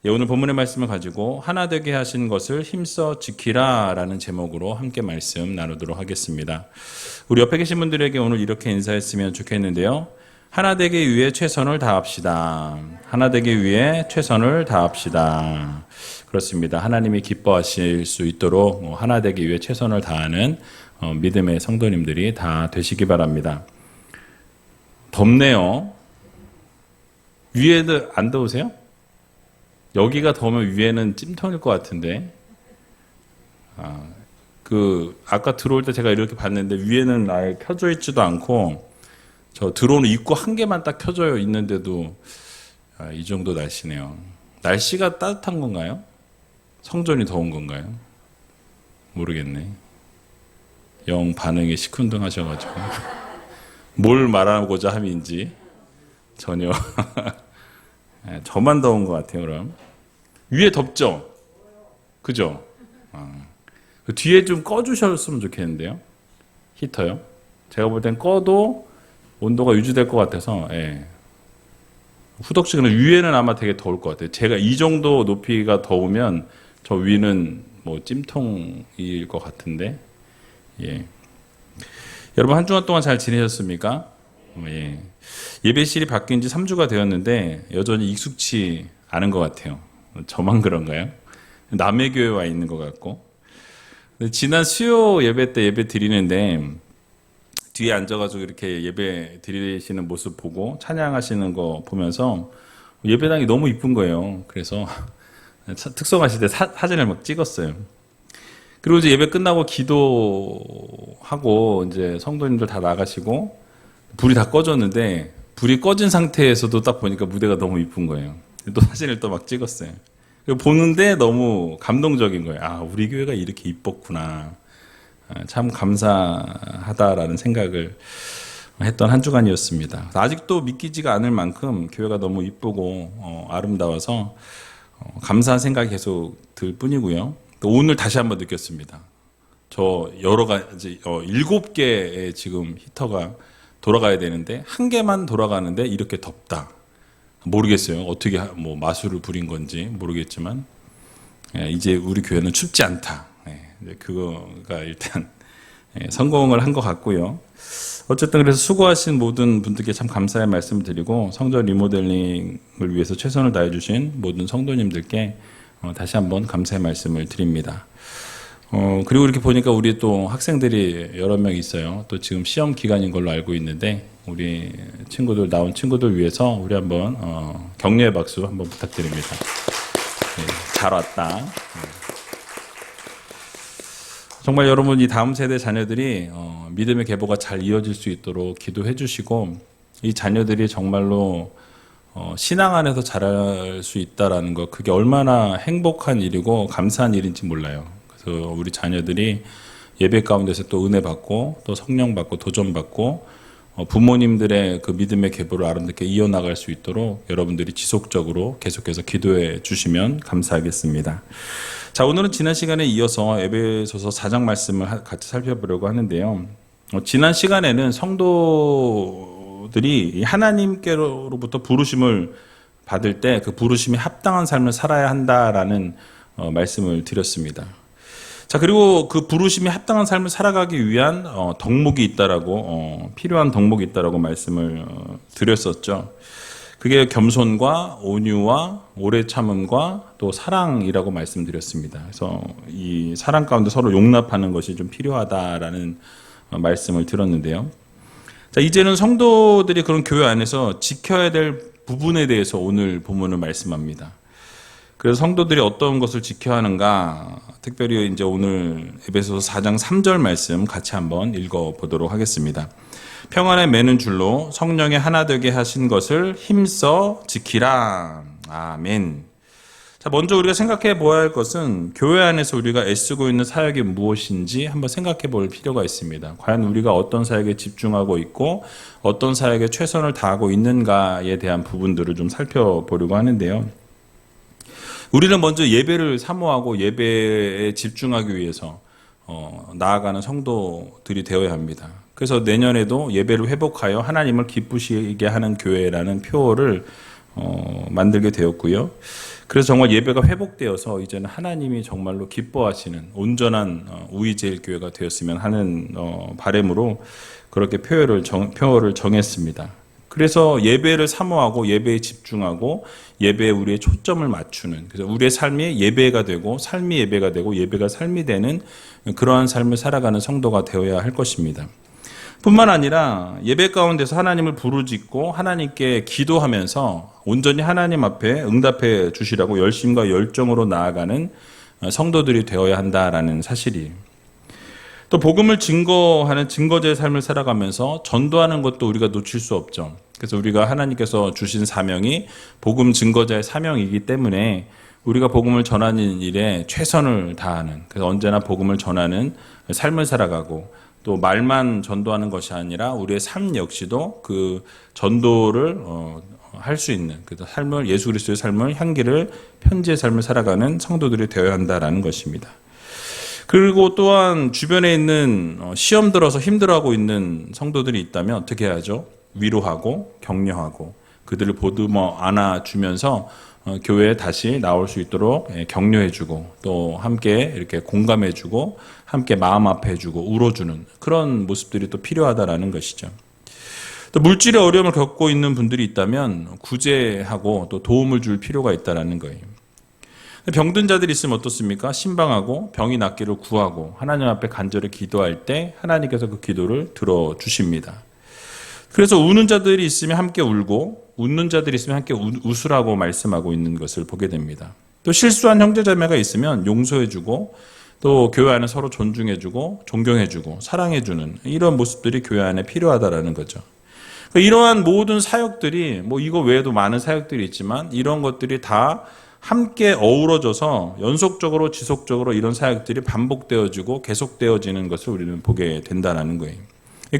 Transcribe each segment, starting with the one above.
오늘 본문의 말씀을 가지고 하나 되게 하신 것을 힘써 지키라 라는 제목으로 함께 말씀 나누도록 하겠습니다. 우리 옆에 계신 분들에게 오늘 이렇게 인사했으면 좋겠는데요. 하나 되기 위해 최선을 다합시다. 하나 되기 위해 최선을 다합시다. 그렇습니다. 하나님이 기뻐하실 수 있도록 하나 되기 위해 최선을 다하는 믿음의 성도님들이 다 되시기 바랍니다. 덥네요. 위에도 안 더우세요? 여기가 더우면 위에는 찜통일 것 같은데. 아까 들어올 때 제가 이렇게 봤는데 위에는 아예 켜져 있지도 않고 저 들어오는 입구 한 개만 딱 켜져 있는데도 이 정도 날씨네요. 날씨가 따뜻한 건가요? 성전이 더운 건가요? 모르겠네. 영 반응이 시큰둥하셔가지고 뭘 말하고자 함인지 전혀 저만 더운 것 같아요. 그럼 위에 덥죠? 그죠? 뒤에 좀 꺼주셨으면 좋겠는데요. 히터요. 제가 볼 땐 꺼도 온도가 유지될 것 같아서 후덕지근은 위에는 아마 되게 더울 것 같아요. 제가 이 정도 높이가 더우면 저 위는 뭐 찜통일 것 같은데. 여러분 한 주간 동안 잘 지내셨습니까? 예배실이 바뀐 지 3주가 되었는데 여전히 익숙치 않은 것 같아요. 저만 그런가요? 남의 교회 와 있는 것 같고. 지난 수요 예배 때 예배 드리는데 뒤에 앉아가지고 이렇게 예배 드리시는 모습 보고 찬양하시는 거 보면서 예배당이 너무 이쁜 거예요. 그래서 특성하실 때 사진을 막 찍었어요. 그리고 이제 예배 끝나고 기도하고 이제 성도님들 다 나가시고 불이 다 꺼졌는데 불이 꺼진 상태에서도 딱 보니까 무대가 너무 이쁜 거예요. 또 사진을 또 막 찍었어요. 보는데 너무 감동적인 거예요. 우리 교회가 이렇게 이뻤구나. 참 감사하다라는 생각을 했던 한 주간이었습니다. 아직도 믿기지가 않을 만큼 교회가 너무 이쁘고 아름다워서 감사한 생각이 계속 들 뿐이고요. 또 오늘 다시 한번 느꼈습니다. 저 여러 가지 7개의 지금 히터가 돌아가야 되는데 한 개만 돌아가는데 이렇게 덥다. 모르겠어요. 어떻게 뭐 마술을 부린 건지 모르겠지만 이제 우리 교회는 춥지 않다. 그거가 일단 성공을 한 것 같고요. 어쨌든 그래서 수고하신 모든 분들께 참 감사의 말씀을 드리고 성전 리모델링을 위해서 최선을 다해 주신 모든 성도님들께 다시 한번 감사의 말씀을 드립니다. 그리고 이렇게 보니까 우리 또 학생들이 여러 명 있어요. 또 지금 시험 기간인 걸로 알고 있는데 우리 친구들 나온 친구들 위해서 우리 한번 격려의 박수 한번 부탁드립니다. 잘 왔다. 정말 여러분 이 다음 세대 자녀들이 믿음의 계보가 잘 이어질 수 있도록 기도해 주시고 이 자녀들이 정말로 신앙 안에서 자랄 수 있다라는 것 그게 얼마나 행복한 일이고 감사한 일인지 몰라요. 그래서 우리 자녀들이 예배 가운데서 또 은혜 받고 또 성령 받고 도전 받고 부모님들의 그 믿음의 계보를 아름답게 이어나갈 수 있도록 여러분들이 지속적으로 계속해서 기도해 주시면 감사하겠습니다. 자, 오늘은 지난 시간에 이어서 에베소서 4장 말씀을 같이 살펴보려고 하는데요. 지난 시간에는 성도들이 하나님께로부터 부르심을 받을 때 그 부르심에 합당한 삶을 살아야 한다라는 말씀을 드렸습니다. 자, 그리고 그 부르심에 합당한 삶을 살아가기 위한 덕목이 있다라고 필요한 덕목이 있다라고 말씀을 드렸었죠. 그게 겸손과 온유와 오래 참음과 또 사랑이라고 말씀드렸습니다. 그래서 이 사랑 가운데 서로 용납하는 것이 좀 필요하다라는 말씀을 드렸는데요. 자, 이제는 성도들이 그런 교회 안에서 지켜야 될 부분에 대해서 오늘 본문을 말씀합니다. 그래서 성도들이 어떤 것을 지켜야 하는가, 특별히 이제 오늘 에베소서 4장 3절 말씀 같이 한번 읽어보도록 하겠습니다. 평안에 매는 줄로 성령에 하나 되게 하신 것을 힘써 지키라. 아멘. 자, 먼저 우리가 생각해 보아야 할 것은 교회 안에서 우리가 애쓰고 있는 사역이 무엇인지 한번 생각해 볼 필요가 있습니다. 과연 우리가 어떤 사역에 집중하고 있고 어떤 사역에 최선을 다하고 있는가에 대한 부분들을 좀 살펴보려고 하는데요. 우리는 먼저 예배를 사모하고 예배에 집중하기 위해서 나아가는 성도들이 되어야 합니다. 그래서 내년에도 예배를 회복하여 하나님을 기쁘시게 하는 교회라는 표어를 만들게 되었고요. 그래서 정말 예배가 회복되어서 이제는 하나님이 정말로 기뻐하시는 온전한 우이제일교회가 되었으면 하는 바람으로 그렇게 표어를 정했습니다. 그래서 예배를 사모하고 예배에 집중하고 예배에 우리의 초점을 맞추는, 그래서 우리의 삶이 예배가 되고 삶이 예배가 되고 예배가 삶이 되는 그러한 삶을 살아가는 성도가 되어야 할 것입니다. 뿐만 아니라 예배 가운데서 하나님을 부르짖고 하나님께 기도하면서 온전히 하나님 앞에 응답해 주시라고 열심과 열정으로 나아가는 성도들이 되어야 한다라는 사실이, 또 복음을 증거하는 증거자의 삶을 살아가면서 전도하는 것도 우리가 놓칠 수 없죠. 그래서 우리가 하나님께서 주신 사명이 복음 증거자의 사명이기 때문에 우리가 복음을 전하는 일에 최선을 다하는, 그래서 언제나 복음을 전하는 삶을 살아가고, 또 말만 전도하는 것이 아니라 우리의 삶 역시도 그 전도를 할 수 있는, 그 삶을, 예수 그리스도의 삶을, 향기를, 편지의 삶을 살아가는 성도들이 되어야 한다라는 것입니다. 그리고 또한 주변에 있는 시험 들어서 힘들어하고 있는 성도들이 있다면 어떻게 해야죠? 위로하고 격려하고 그들을 보듬어 안아주면서 교회에 다시 나올 수 있도록 격려해주고, 또 함께 이렇게 공감해주고 함께 마음 아파해주고 울어주는 그런 모습들이 또 필요하다라는 것이죠. 또 물질의 어려움을 겪고 있는 분들이 있다면 구제하고 또 도움을 줄 필요가 있다라는 거예요. 병든 자들이 있으면 어떻습니까? 신방하고 병이 낫기를 구하고 하나님 앞에 간절히 기도할 때 하나님께서 그 기도를 들어주십니다. 그래서 우는 자들이 있으면 함께 울고 웃는 자들이 있으면 함께 웃으라고 말씀하고 있는 것을 보게 됩니다. 또 실수한 형제자매가 있으면 용서해주고 또 교회 안에 서로 존중해주고 존경해주고 사랑해주는 이런 모습들이 교회 안에 필요하다라는 거죠. 이러한 모든 사역들이, 뭐 이거 외에도 많은 사역들이 있지만 이런 것들이 다 함께 어우러져서 연속적으로 지속적으로 이런 사역들이 반복되어지고 계속되어지는 것을 우리는 보게 된다는 거예요.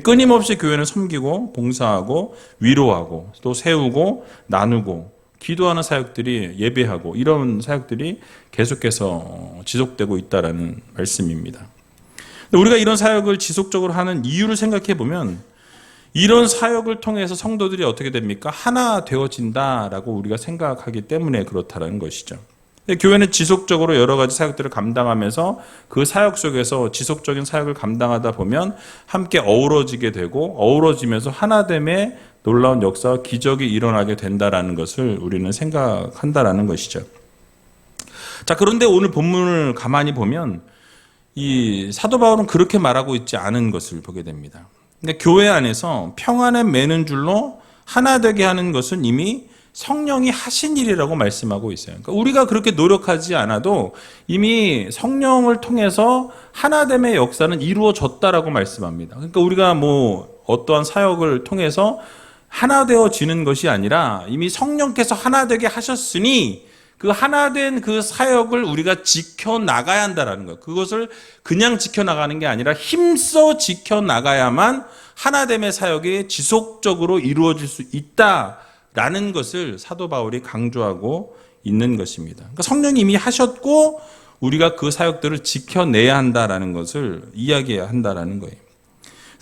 끊임없이 교회는 섬기고 봉사하고 위로하고 또 세우고 나누고 기도하는 사역들이, 예배하고 이런 사역들이 계속해서 지속되고 있다라는 말씀입니다. 우리가 이런 사역을 지속적으로 하는 이유를 생각해 보면 이런 사역을 통해서 성도들이 어떻게 됩니까? 하나 되어진다라고 우리가 생각하기 때문에 그렇다는 것이죠. 교회는 지속적으로 여러 가지 사역들을 감당하면서 그 사역 속에서 지속적인 사역을 감당하다 보면 함께 어우러지게 되고 어우러지면서 하나됨의 놀라운 역사와 기적이 일어나게 된다라는 것을 우리는 생각한다라는 것이죠. 자, 그런데 오늘 본문을 가만히 보면 이 사도 바울은 그렇게 말하고 있지 않은 것을 보게 됩니다. 근데 교회 안에서 평안에 매는 줄로 하나 되게 하는 것은 이미 성령이 하신 일이라고 말씀하고 있어요. 그러니까 우리가 그렇게 노력하지 않아도 이미 성령을 통해서 하나됨의 역사는 이루어졌다라고 말씀합니다. 그러니까 우리가 뭐 어떠한 사역을 통해서 하나 되어지는 것이 아니라 이미 성령께서 하나 되게 하셨으니 그 하나된 그 사역을 우리가 지켜나가야 한다는 거예요. 그것을 그냥 지켜나가는 게 아니라 힘써 지켜나가야만 하나됨의 사역이 지속적으로 이루어질 수 있다라는 것을 사도 바울이 강조하고 있는 것입니다. 그러니까 성령이 이미 하셨고 우리가 그 사역들을 지켜내야 한다라는 것을 이야기해야 한다라는 거예요.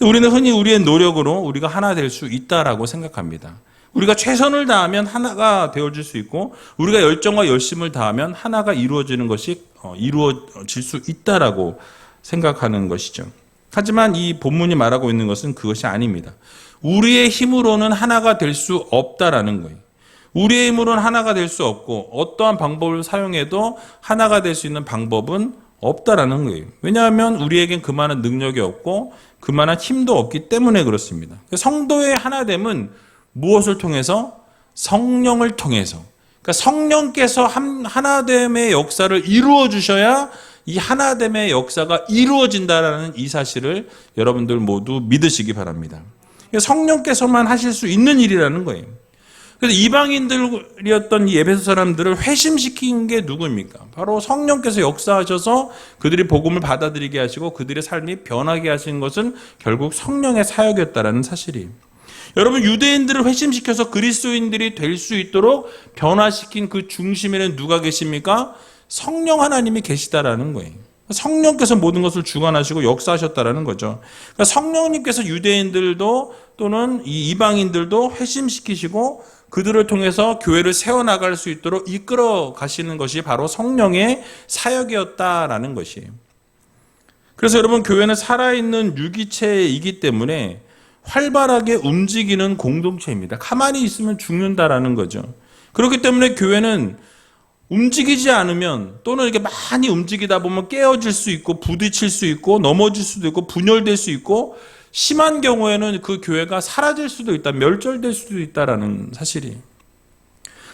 우리는 흔히 우리의 노력으로 우리가 하나 될 수 있다라고 생각합니다. 우리가 최선을 다하면 하나가 되어질 수 있고 우리가 열정과 열심을 다하면 하나가 이루어지는 것이 이루어질 수 있다라고 생각하는 것이죠. 하지만 이 본문이 말하고 있는 것은 그것이 아닙니다. 우리의 힘으로는 하나가 될 수 없다라는 거예요. 우리의 힘으로는 하나가 될 수 없고 어떠한 방법을 사용해도 하나가 될 수 있는 방법은 없다라는 거예요. 왜냐하면 우리에겐 그만한 능력이 없고 그만한 힘도 없기 때문에 그렇습니다. 성도의 하나됨은 무엇을 통해서? 성령을 통해서. 그러니까 성령께서 하나됨의 역사를 이루어 주셔야 이 하나됨의 역사가 이루어진다라는 이 사실을 여러분들 모두 믿으시기 바랍니다. 성령께서만 하실 수 있는 일이라는 거예요. 그래서 이방인들이었던 이 에베소 사람들을 회심시킨 게 누구입니까? 바로 성령께서 역사하셔서 그들이 복음을 받아들이게 하시고 그들의 삶이 변하게 하신 것은 결국 성령의 사역이었다라는 사실이에요. 여러분, 유대인들을 회심시켜서 그리스도인들이 될 수 있도록 변화시킨 그 중심에는 누가 계십니까? 성령 하나님이 계시다라는 거예요. 성령께서 모든 것을 주관하시고 역사하셨다라는 거죠. 그러니까 성령님께서 유대인들도 또는 이 이방인들도 회심시키시고 그들을 통해서 교회를 세워나갈 수 있도록 이끌어 가시는 것이 바로 성령의 사역이었다라는 것이에요. 그래서 여러분, 교회는 살아있는 유기체이기 때문에 활발하게 움직이는 공동체입니다. 가만히 있으면 죽는다라는 거죠. 그렇기 때문에 교회는 움직이지 않으면, 또는 이렇게 많이 움직이다 보면 깨어질 수 있고 부딪힐 수 있고 넘어질 수도 있고 분열될 수 있고, 심한 경우에는 그 교회가 사라질 수도 있다, 멸절될 수도 있다라는 사실이.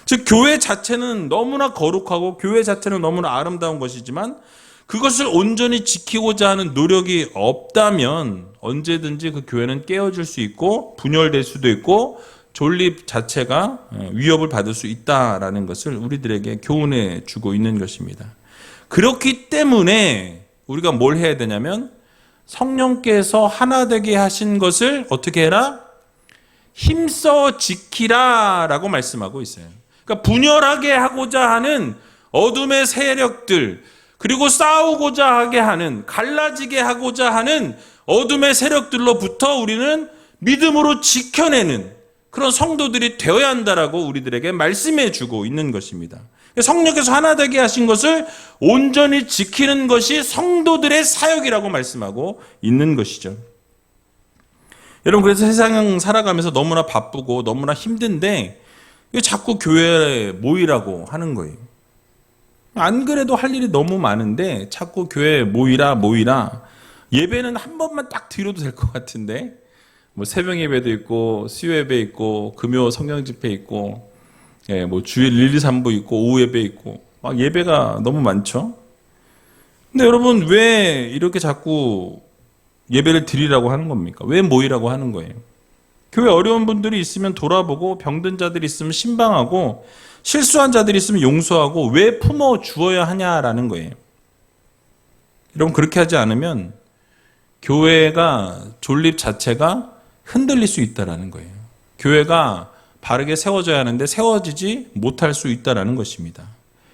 즉, 교회 자체는 너무나 거룩하고 교회 자체는 너무나 아름다운 것이지만 그것을 온전히 지키고자 하는 노력이 없다면 언제든지 그 교회는 깨어질 수 있고 분열될 수도 있고 존립 자체가 위협을 받을 수 있다라는 것을 우리들에게 교훈해 주고 있는 것입니다. 그렇기 때문에 우리가 뭘 해야 되냐면, 성령께서 하나 되게 하신 것을 어떻게 해라? 힘써 지키라 라고 말씀하고 있어요. 그러니까 분열하게 하고자 하는 어둠의 세력들, 그리고 싸우고자 하게 하는, 갈라지게 하고자 하는 어둠의 세력들로부터 우리는 믿음으로 지켜내는 그런 성도들이 되어야 한다라고 우리들에게 말씀해 주고 있는 것입니다. 성령께서 하나 되게 하신 것을 온전히 지키는 것이 성도들의 사역이라고 말씀하고 있는 것이죠. 여러분, 그래서 세상 살아가면서 너무나 바쁘고 너무나 힘든데 왜 자꾸 교회에 모이라고 하는 거예요? 안 그래도 할 일이 너무 많은데 자꾸 교회에 모이라. 예배는 한 번만 딱 드려도 될 것 같은데, 뭐 새벽 예배도 있고 수요 예배 있고 금요 성령 집회 있고, 뭐 주일 1, 2, 3부 있고 오후 예배 있고, 막 예배가 너무 많죠. 근데 여러분, 왜 이렇게 자꾸 예배를 드리라고 하는 겁니까? 왜 모이라고 하는 거예요? 교회 어려운 분들이 있으면 돌아보고, 병든 자들이 있으면 신방하고, 실수한 자들이 있으면 용서하고, 왜 품어 주어야 하냐라는 거예요. 여러분, 그렇게 하지 않으면 교회가, 존립 자체가 흔들릴 수 있다라는 거예요. 교회가 바르게 세워져야 하는데 세워지지 못할 수 있다라는 것입니다.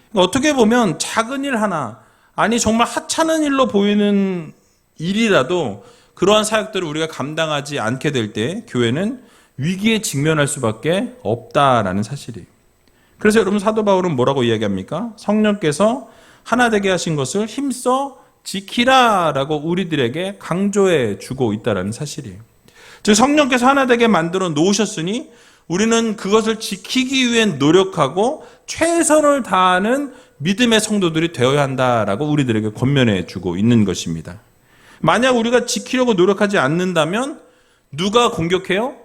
그러니까 어떻게 보면 작은 일 하나, 아니 정말 하찮은 일로 보이는 일이라도 그러한 사역들을 우리가 감당하지 않게 될 때 교회는 위기에 직면할 수밖에 없다라는 사실이에요. 그래서 여러분, 사도 바울은 뭐라고 이야기합니까? 성령께서 하나 되게 하신 것을 힘써 지키라라고 우리들에게 강조해 주고 있다는 사실이에요. 즉, 성령께서 하나 되게 만들어 놓으셨으니 우리는 그것을 지키기 위해 노력하고 최선을 다하는 믿음의 성도들이 되어야 한다라고 우리들에게 권면해 주고 있는 것입니다. 만약 우리가 지키려고 노력하지 않는다면 누가 공격해요?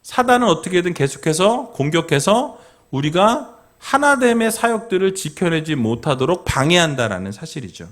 사단은 어떻게든 계속해서 공격해서 우리가 하나됨의 사역들을 지켜내지 못하도록 방해한다라는 사실이죠.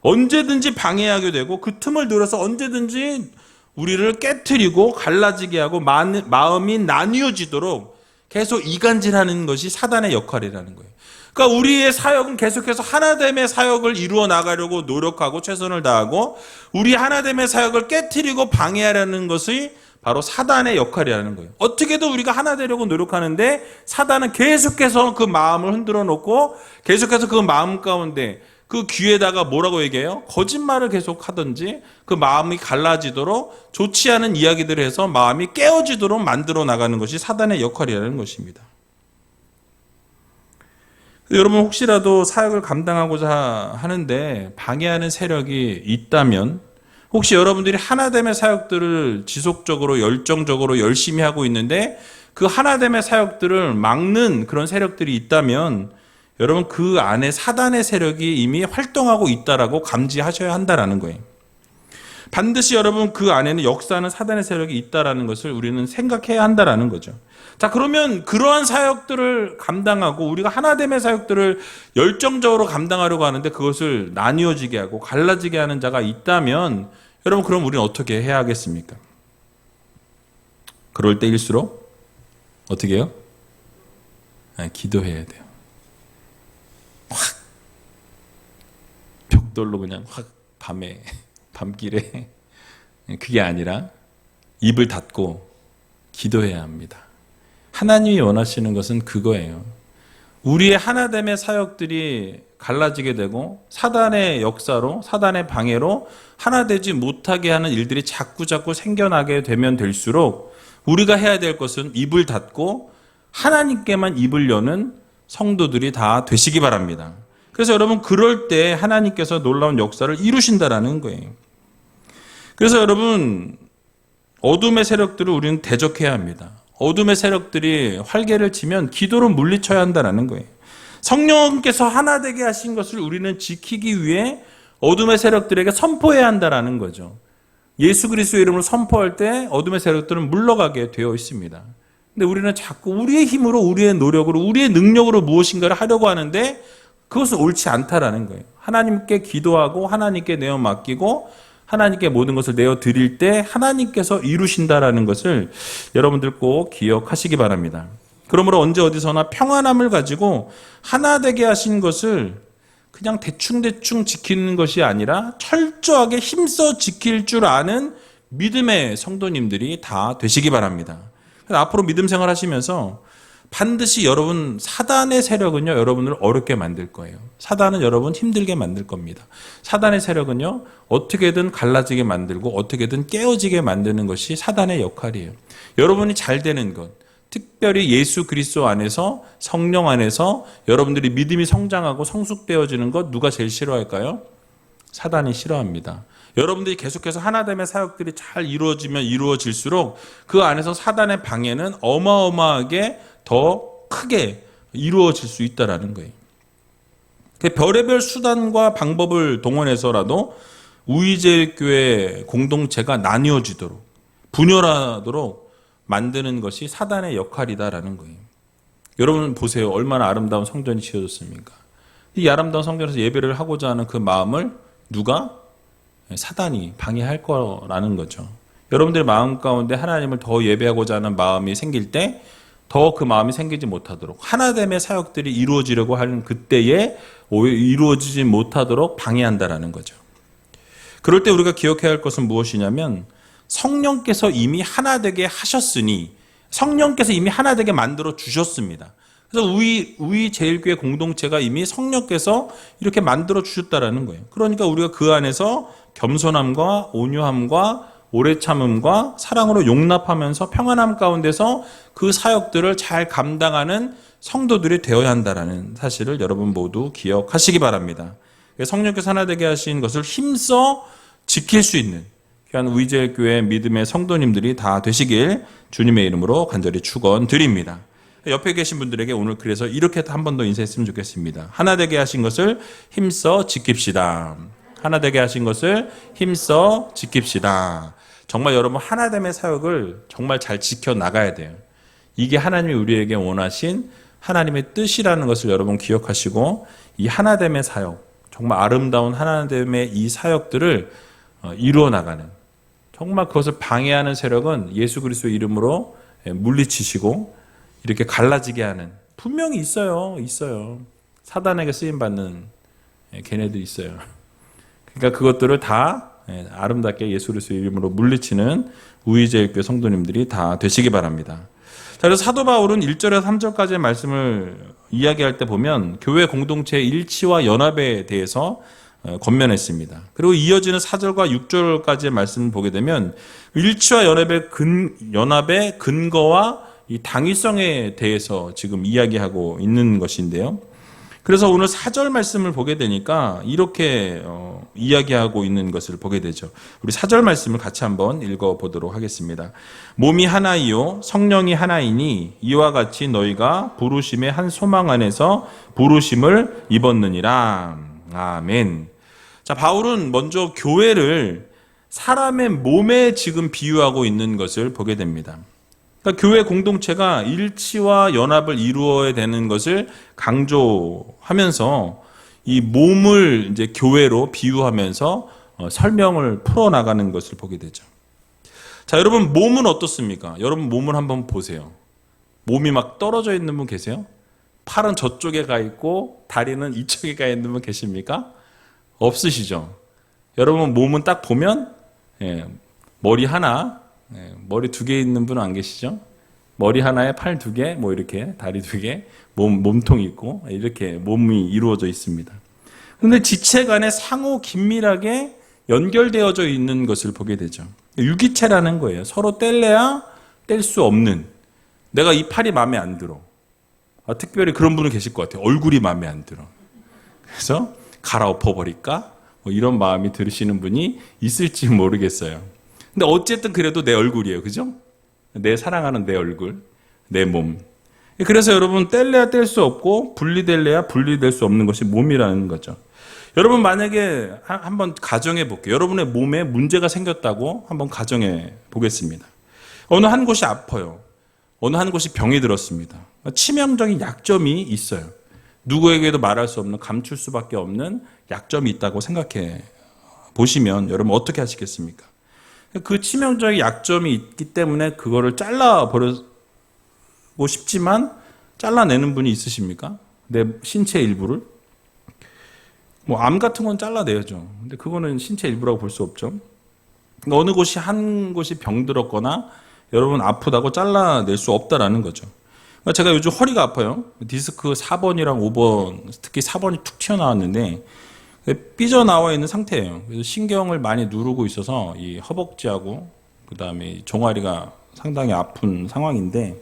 언제든지 방해하게 되고 그 틈을 노려서 언제든지 우리를 깨트리고 갈라지게 하고 마음이 나뉘어지도록 계속 이간질하는 것이 사단의 역할이라는 거예요. 그러니까 우리의 사역은 계속해서 하나됨의 사역을 이루어 나가려고 노력하고 최선을 다하고, 우리 하나됨의 사역을 깨트리고 방해하려는 것이 바로 사단의 역할이라는 거예요. 어떻게든 우리가 하나 되려고 노력하는데 사단은 계속해서 그 마음을 흔들어 놓고 계속해서 그 마음 가운데, 그 귀에다가 뭐라고 얘기해요? 거짓말을 계속 하든지 그 마음이 갈라지도록 좋지 않은 이야기들을 해서 마음이 깨어지도록 만들어 나가는 것이 사단의 역할이라는 것입니다. 여러분, 혹시라도 사역을 감당하고자 하는데 방해하는 세력이 있다면, 혹시 여러분들이 하나됨의 사역들을 지속적으로 열정적으로 열심히 하고 있는데 그 하나됨의 사역들을 막는 그런 세력들이 있다면, 여러분, 그 안에 사단의 세력이 이미 활동하고 있다라고 감지하셔야 한다라는 거예요. 반드시 여러분, 그 안에는 역사하는 사단의 세력이 있다라는 것을 우리는 생각해야 한다라는 거죠. 자, 그러면 그러한 사역들을 감당하고 우리가 하나됨의 사역들을 열정적으로 감당하려고 하는데 그것을 나뉘어지게 하고 갈라지게 하는 자가 있다면, 여러분, 그럼 우리는 어떻게 해야 하겠습니까? 그럴 때일수록 어떻게 해요? 기도해야 돼요. 확 벽돌로 그냥 확 밤길에 그게 아니라 입을 닫고 기도해야 합니다. 하나님이 원하시는 것은 그거예요. 우리의 하나됨의 사역들이 갈라지게 되고 사단의 역사로, 사단의 방해로 하나 되지 못하게 하는 일들이 자꾸 생겨나게 되면 될수록 우리가 해야 될 것은 입을 닫고 하나님께만 입을 여는 성도들이 다 되시기 바랍니다. 그래서 여러분 그럴 때 하나님께서 놀라운 역사를 이루신다라는 거예요. 그래서 여러분 어둠의 세력들을 우리는 대적해야 합니다. 어둠의 세력들이 활개를 치면 기도로 물리쳐야 한다는 거예요. 성령께서 하나 되게 하신 것을 우리는 지키기 위해 어둠의 세력들에게 선포해야 한다는 거죠. 예수 그리스도의 이름으로 선포할 때 어둠의 세력들은 물러가게 되어 있습니다. 근데 우리는 자꾸 우리의 힘으로, 우리의 노력으로, 우리의 능력으로 무엇인가를 하려고 하는데 그것은 옳지 않다라는 거예요. 하나님께 기도하고 하나님께 내어 맡기고 하나님께 모든 것을 내어 드릴 때 하나님께서 이루신다라는 것을 여러분들 꼭 기억하시기 바랍니다. 그러므로 언제 어디서나 평안함을 가지고 하나 되게 하신 것을 그냥 대충대충 지키는 것이 아니라 철저하게 힘써 지킬 줄 아는 믿음의 성도님들이 다 되시기 바랍니다. 앞으로 믿음 생활 하시면서 반드시 여러분 사단의 세력은요 여러분을 어렵게 만들 거예요. 사단은 여러분 힘들게 만들 겁니다. 사단의 세력은요 어떻게든 갈라지게 만들고 어떻게든 깨어지게 만드는 것이 사단의 역할이에요. 여러분이 잘 되는 것, 특별히 예수 그리스도 안에서 성령 안에서 여러분들이 믿음이 성장하고 성숙되어지는 것 누가 제일 싫어할까요? 사단이 싫어합니다. 여러분들이 계속해서 하나됨의 사역들이 잘 이루어지면 이루어질수록 그 안에서 사단의 방해는 어마어마하게 더 크게 이루어질 수 있다는 거예요. 별의별 수단과 방법을 동원해서라도 우이제일교회 공동체가 나뉘어지도록 분열하도록 만드는 것이 사단의 역할이다라는 거예요. 여러분 보세요. 얼마나 아름다운 성전이 지어졌습니까? 이 아름다운 성전에서 예배를 하고자 하는 그 마음을 누가? 사단이 방해할 거라는 거죠. 여러분들의 마음 가운데 하나님을 더 예배하고자 하는 마음이 생길 때 더 그 마음이 생기지 못하도록 하나됨의 사역들이 이루어지려고 하는 그때에 이루어지지 못하도록 방해한다라는 거죠. 그럴 때 우리가 기억해야 할 것은 무엇이냐면 성령께서 이미 하나 되게 하셨으니 성령께서 이미 하나 되게 만들어 주셨습니다. 그래서 우리 제일교회 공동체가 이미 성령께서 이렇게 만들어 주셨다라는 거예요. 그러니까 우리가 그 안에서 겸손함과 온유함과 오래 참음과 사랑으로 용납하면서 평안함 가운데서 그 사역들을 잘 감당하는 성도들이 되어야 한다는 사실을 여러분 모두 기억하시기 바랍니다. 성령께서 하나 되게 하신 것을 힘써 지킬 수 있는 귀한 우이제일교회 믿음의 성도님들이 다 되시길 주님의 이름으로 간절히 축원드립니다. 옆에 계신 분들에게 오늘 그래서 이렇게 한 번 더 인사했으면 좋겠습니다. 하나 되게 하신 것을 힘써 지킵시다. 하나 되게 하신 것을 힘써 지킵시다. 정말 여러분 하나됨의 사역을 정말 잘 지켜나가야 돼요. 이게 하나님이 우리에게 원하신 하나님의 뜻이라는 것을 여러분 기억하시고 이 하나됨의 사역, 정말 아름다운 하나됨의 이 사역들을 이루어 나가는 정말 그것을 방해하는 세력은 예수 그리스도의 이름으로 물리치시고 이렇게 갈라지게 하는 분명히 있어요. 사단에게 쓰임받는 걔네들이 있어요. 그러니까 그것들을 다 아름답게 예수 그리스도의 이름으로 물리치는 우이제일교회 성도님들이 다 되시기 바랍니다. 자, 그래서 사도 바울은 1절에서 3절까지의 말씀을 이야기할 때 보면 교회 공동체의 일치와 연합에 대해서 권면했습니다. 그리고 이어지는 4절과 6절까지의 말씀을 보게 되면 일치와 연합의 근거와 이 당위성에 대해서 지금 이야기하고 있는 것인데요. 그래서 오늘 4절 말씀을 보게 되니까 이렇게 이야기하고 있는 것을 보게 되죠. 우리 4절 말씀을 같이 한번 읽어보도록 하겠습니다. 몸이 하나이요 성령이 하나이니 이와 같이 너희가 부르심의 한 소망 안에서 부르심을 입었느니라. 아멘. 자, 바울은 먼저 교회를 사람의 몸에 지금 비유하고 있는 것을 보게 됩니다. 그러니까 교회 공동체가 일치와 연합을 이루어야 되는 것을 강조하면서 이 몸을 이제 교회로 비유하면서 설명을 풀어나가는 것을 보게 되죠. 자, 여러분 몸은 어떻습니까? 여러분 몸을 한번 보세요. 몸이 막 떨어져 있는 분 계세요? 팔은 저쪽에 가 있고 다리는 이쪽에 가 있는 분 계십니까? 없으시죠? 여러분 몸은 딱 보면 머리 하나, 머리 2개 있는 분은 안 계시죠? 머리 하나에 팔 2개, 뭐 이렇게 다리 2개, 몸통이 있고 이렇게 몸이 이루어져 있습니다. 그런데 지체 간에 상호 긴밀하게 연결되어져 있는 것을 보게 되죠. 유기체라는 거예요. 서로 뗄래야 뗄 수 없는. 내가 이 팔이 마음에 안 들어. 특별히 그런 분은 계실 것 같아요. 얼굴이 마음에 안 들어. 그래서 갈아엎어 버릴까? 뭐 이런 마음이 들으시는 분이 있을지 모르겠어요. 근데 어쨌든 그래도 내 얼굴이에요. 그죠? 내 사랑하는 내 얼굴, 내 몸. 그래서 여러분 뗄래야 뗄 수 없고 분리될래야 분리될 수 없는 것이 몸이라는 거죠. 여러분 만약에 한번 가정해 볼게요. 여러분의 몸에 문제가 생겼다고 한번 가정해 보겠습니다. 어느 한 곳이 아파요. 어느 한 곳이 병이 들었습니다. 치명적인 약점이 있어요. 누구에게도 말할 수 없는, 감출 수밖에 없는 약점이 있다고 생각해 보시면 여러분 어떻게 하시겠습니까? 그 치명적인 약점이 있기 때문에 그거를 잘라버리고 싶지만 잘라내는 분이 있으십니까? 내 신체 일부를? 뭐 암 같은 건 잘라내야죠. 근데 그거는 신체 일부라고 볼 수 없죠. 그러니까 어느 곳이 한 곳이 병들었거나 여러분 아프다고 잘라낼 수 없다라는 거죠. 그러니까 제가 요즘 허리가 아파요. 디스크 4번이랑 5번, 특히 4번이 툭 튀어나왔는데 삐져나와 있는 상태예요. 그래서 신경을 많이 누르고 있어서 이 허벅지하고 그다음에 종아리가 상당히 아픈 상황인데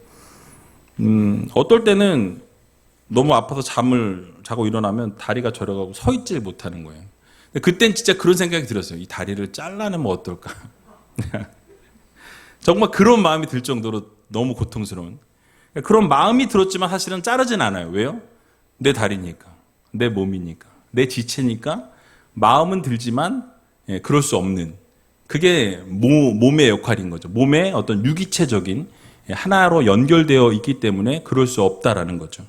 어떨 때는 너무 아파서 잠을 자고 일어나면 다리가 저려가고 서 있질 못하는 거예요. 그땐 진짜 그런 생각이 들었어요. 이 다리를 잘라내면 어떨까? 정말 그런 마음이 들 정도로 너무 고통스러운 그런 마음이 들었지만 사실은 자르진 않아요. 왜요? 내 다리니까, 내 몸이니까, 내 지체니까 마음은 들지만 그럴 수 없는 그게 몸의 역할인 거죠. 몸의 어떤 유기체적인 하나로 연결되어 있기 때문에 그럴 수 없다라는 거죠.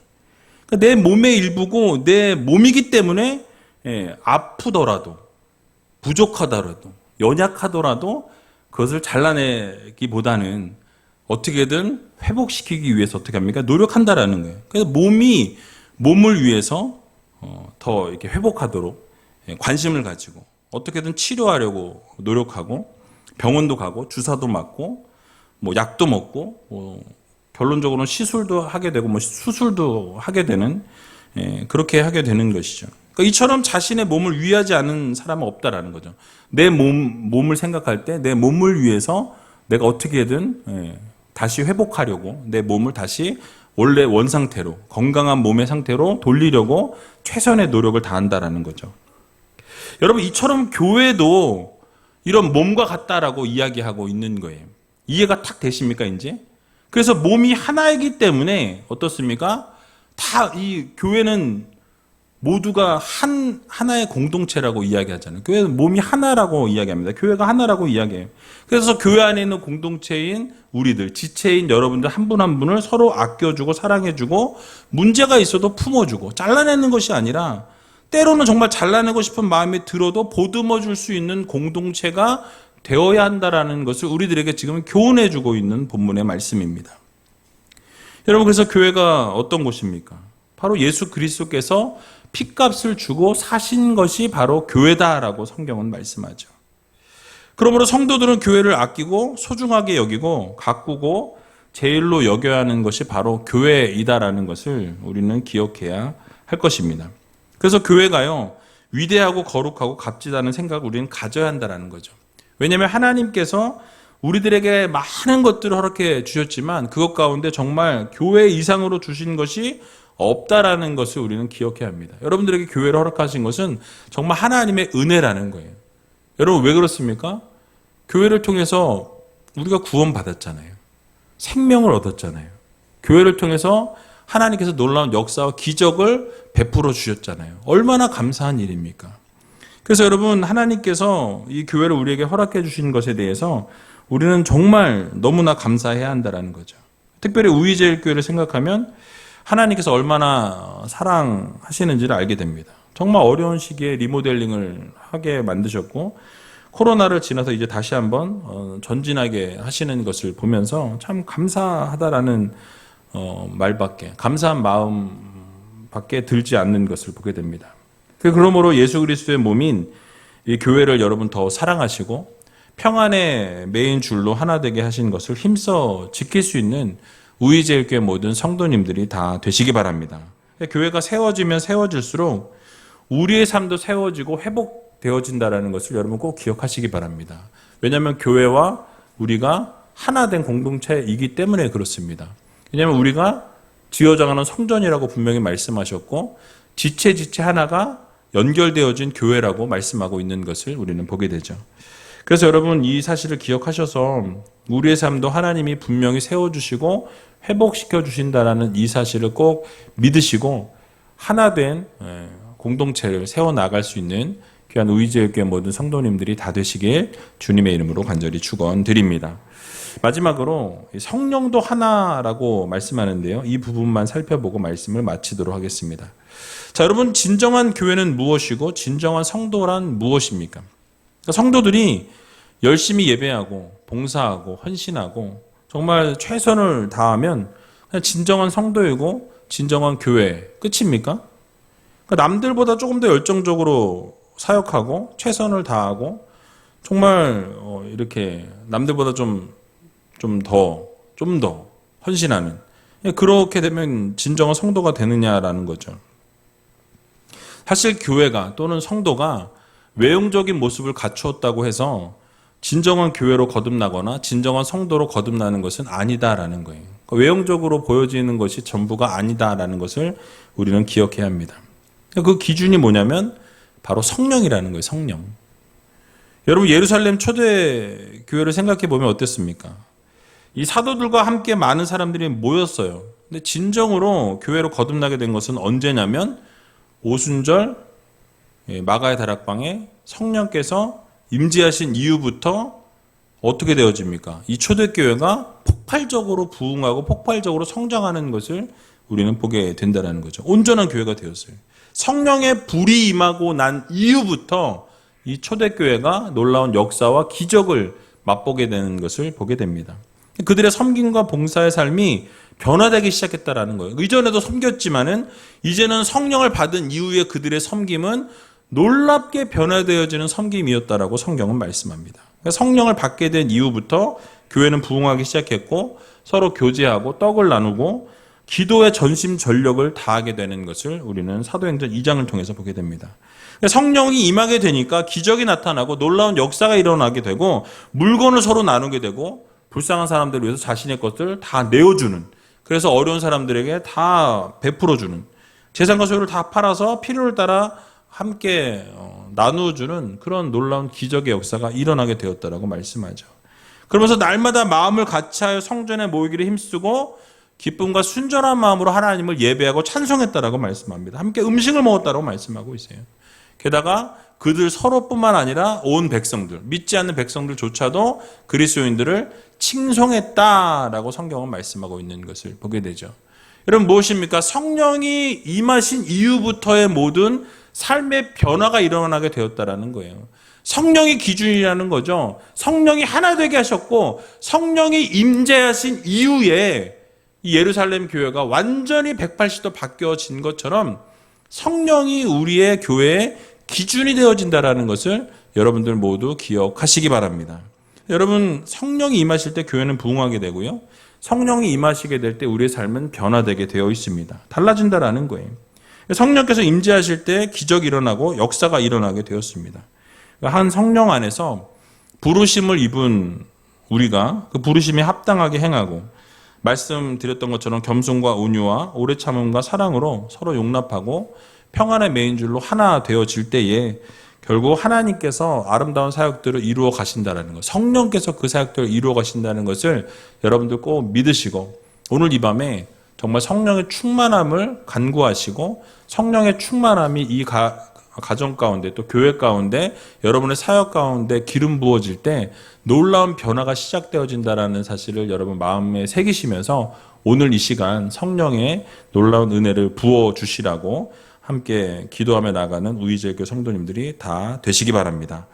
그러니까 내 몸의 일부고 내 몸이기 때문에 아프더라도 부족하더라도 연약하더라도 그것을 잘라내기보다는 어떻게든 회복시키기 위해서 어떻게 합니까? 노력한다라는 거예요. 그래서 몸을 위해서 더 이렇게 회복하도록 관심을 가지고 어떻게든 치료하려고 노력하고 병원도 가고 주사도 맞고 뭐 약도 먹고 결론적으로는 시술도 하게 되고 뭐 수술도 하게 되는 그렇게 하게 되는 것이죠. 그러니까 이처럼 자신의 몸을 위하지 않은 사람은 없다라는 거죠. 내 몸을 생각할 때 내 몸을 위해서 내가 어떻게든 다시 회복하려고 내 몸을 다시 원래 원상태로 건강한 몸의 상태로 돌리려고 최선의 노력을 다한다라는 거죠. 여러분 이처럼 교회도 이런 몸과 같다라고 이야기하고 있는 거예요. 이해가 탁 되십니까 이제? 그래서 몸이 하나이기 때문에 어떻습니까? 다 이 교회는 모두가 하나의 공동체라고 이야기하잖아요. 교회는 몸이 하나라고 이야기합니다. 교회가 하나라고 이야기해요. 그래서 교회 안에 있는 공동체인 우리들, 지체인 여러분들 한 분 한 분을 서로 아껴주고 사랑해주고 문제가 있어도 품어주고 잘라내는 것이 아니라 때로는 정말 잘라내고 싶은 마음이 들어도 보듬어 줄 수 있는 공동체가 되어야 한다라는 것을 우리들에게 지금 교훈해주고 있는 본문의 말씀입니다. 여러분 그래서 교회가 어떤 곳입니까? 바로 예수 그리스도께서 핏값을 주고 사신 것이 바로 교회다라고 성경은 말씀하죠. 그러므로 성도들은 교회를 아끼고 소중하게 여기고 가꾸고 제일로 여겨야 하는 것이 바로 교회이다라는 것을 우리는 기억해야 할 것입니다. 그래서 교회가요 위대하고 거룩하고 값지다는 생각을 우리는 가져야 한다는 거죠. 왜냐하면 하나님께서 우리들에게 많은 것들을 허락해 주셨지만 그것 가운데 정말 교회 이상으로 주신 것이 없다라는 것을 우리는 기억해야 합니다. 여러분들에게 교회를 허락하신 것은 정말 하나님의 은혜라는 거예요. 여러분 왜 그렇습니까? 교회를 통해서 우리가 구원받았잖아요. 생명을 얻었잖아요. 교회를 통해서 하나님께서 놀라운 역사와 기적을 베풀어 주셨잖아요. 얼마나 감사한 일입니까? 그래서 여러분 하나님께서 이 교회를 우리에게 허락해 주신 것에 대해서 우리는 정말 너무나 감사해야 한다는 거죠. 특별히 우리제일교회를 생각하면 하나님께서 얼마나 사랑하시는지를 알게 됩니다. 정말 어려운 시기에 리모델링을 하게 만드셨고 코로나를 지나서 이제 다시 한번 전진하게 하시는 것을 보면서 참 감사하다라는 말밖에 감사한 마음밖에 들지 않는 것을 보게 됩니다. 그러므로 예수 그리스도의 몸인 이 교회를 여러분 더 사랑하시고 평안의 메인 줄로 하나 되게 하신 것을 힘써 지킬 수 있는 우리제일교회 모든 성도님들이 다 되시기 바랍니다. 교회가 세워지면 세워질수록 우리의 삶도 세워지고 회복되어진다는 것을 여러분 꼭 기억하시기 바랍니다. 왜냐하면 교회와 우리가 하나 된 공동체이기 때문에 그렇습니다. 왜냐하면 우리가 지어져가는 성전이라고 분명히 말씀하셨고 지체 하나가 연결되어진 교회라고 말씀하고 있는 것을 우리는 보게 되죠. 그래서 여러분 이 사실을 기억하셔서 우리의 삶도 하나님이 분명히 세워주시고 회복시켜 주신다라는 이 사실을 꼭 믿으시고 하나된 공동체를 세워나갈 수 있는 귀한 우이제일교회 모든 성도님들이 다 되시길 주님의 이름으로 간절히 축원드립니다. 마지막으로 성령도 하나라고 말씀하는데요. 이 부분만 살펴보고 말씀을 마치도록 하겠습니다. 자, 여러분 진정한 교회는 무엇이고 진정한 성도란 무엇입니까? 성도들이 열심히 예배하고 봉사하고 헌신하고 정말 최선을 다하면 그냥 진정한 성도이고 진정한 교회 끝입니까? 남들보다 조금 더 열정적으로 사역하고 최선을 다하고 정말 이렇게 남들보다 좀 더 헌신하는 그렇게 되면 진정한 성도가 되느냐라는 거죠. 사실 교회가 또는 성도가 외형적인 모습을 갖추었다고 해서 진정한 교회로 거듭나거나 진정한 성도로 거듭나는 것은 아니다라는 거예요. 외형적으로 보여지는 것이 전부가 아니다라는 것을 우리는 기억해야 합니다. 그 기준이 뭐냐면 바로 성령이라는 거예요. 성령. 여러분 예루살렘 초대 교회를 생각해 보면 어땠습니까? 이 사도들과 함께 많은 사람들이 모였어요. 근데 진정으로 교회로 거듭나게 된 것은 언제냐면 오순절 마가의 다락방에 성령께서 임재하신 이후부터 어떻게 되어집니까? 이 초대교회가 폭발적으로 부흥하고 폭발적으로 성장하는 것을 우리는 보게 된다는 거죠. 온전한 교회가 되었어요. 성령의 불이 임하고 난 이후부터 이 초대교회가 놀라운 역사와 기적을 맛보게 되는 것을 보게 됩니다. 그들의 섬김과 봉사의 삶이 변화되기 시작했다라는 거예요. 이전에도 섬겼지만은 이제는 성령을 받은 이후에 그들의 섬김은 놀랍게 변화되어지는 섬김이었다라고 성경은 말씀합니다. 성령을 받게 된 이후부터 교회는 부흥하기 시작했고 서로 교제하고 떡을 나누고 기도에 전심전력을 다하게 되는 것을 우리는 사도행전 2장을 통해서 보게 됩니다. 성령이 임하게 되니까 기적이 나타나고 놀라운 역사가 일어나게 되고 물건을 서로 나누게 되고 불쌍한 사람들을 위해서 자신의 것들을 다 내어주는, 그래서 어려운 사람들에게 다 베풀어주는, 재산과 소유를 다 팔아서 필요를 따라 함께 나누어주는 그런 놀라운 기적의 역사가 일어나게 되었다라고 말씀하죠. 그러면서 날마다 마음을 같이하여 성전에 모이기를 힘쓰고 기쁨과 순전한 마음으로 하나님을 예배하고 찬송했다라고 말씀합니다. 함께 음식을 먹었다라고 말씀하고 있어요. 게다가 그들 서로뿐만 아니라 온 백성들, 믿지 않는 백성들조차도 그리스도인들을 칭송했다라고 성경은 말씀하고 있는 것을 보게 되죠. 여러분 무엇입니까? 성령이 임하신 이후부터의 모든 삶의 변화가 일어나게 되었다라는 거예요. 성령이 기준이라는 거죠. 성령이 하나 되게 하셨고 성령이 임재하신 이후에 이 예루살렘 교회가 완전히 180도 바뀌어진 것처럼 성령이 우리의 교회의 기준이 되어진다라는 것을 여러분들 모두 기억하시기 바랍니다. 여러분 성령이 임하실 때 교회는 부흥하게 되고요. 성령이 임하시게 될 때 우리의 삶은 변화되게 되어 있습니다. 달라진다라는 거예요. 성령께서 임재하실 때 기적이 일어나고 역사가 일어나게 되었습니다. 한 성령 안에서 부르심을 입은 우리가 그 부르심에 합당하게 행하고 말씀드렸던 것처럼 겸손과 온유와 오래 참음과 사랑으로 서로 용납하고 평안의 메인줄로 하나 되어질 때에 결국 하나님께서 아름다운 사역들을 이루어 가신다는 것, 성령께서 그 사역들을 이루어 가신다는 것을 여러분들 꼭 믿으시고 오늘 이 밤에 정말 성령의 충만함을 간구하시고 성령의 충만함이 이 가정 가운데 또 교회 가운데 여러분의 사역 가운데 기름 부어질 때 놀라운 변화가 시작되어진다는 사실을 여러분 마음에 새기시면서 오늘 이 시간 성령의 놀라운 은혜를 부어주시라고 함께 기도하며 나가는 우이제일교회 성도님들이 다 되시기 바랍니다.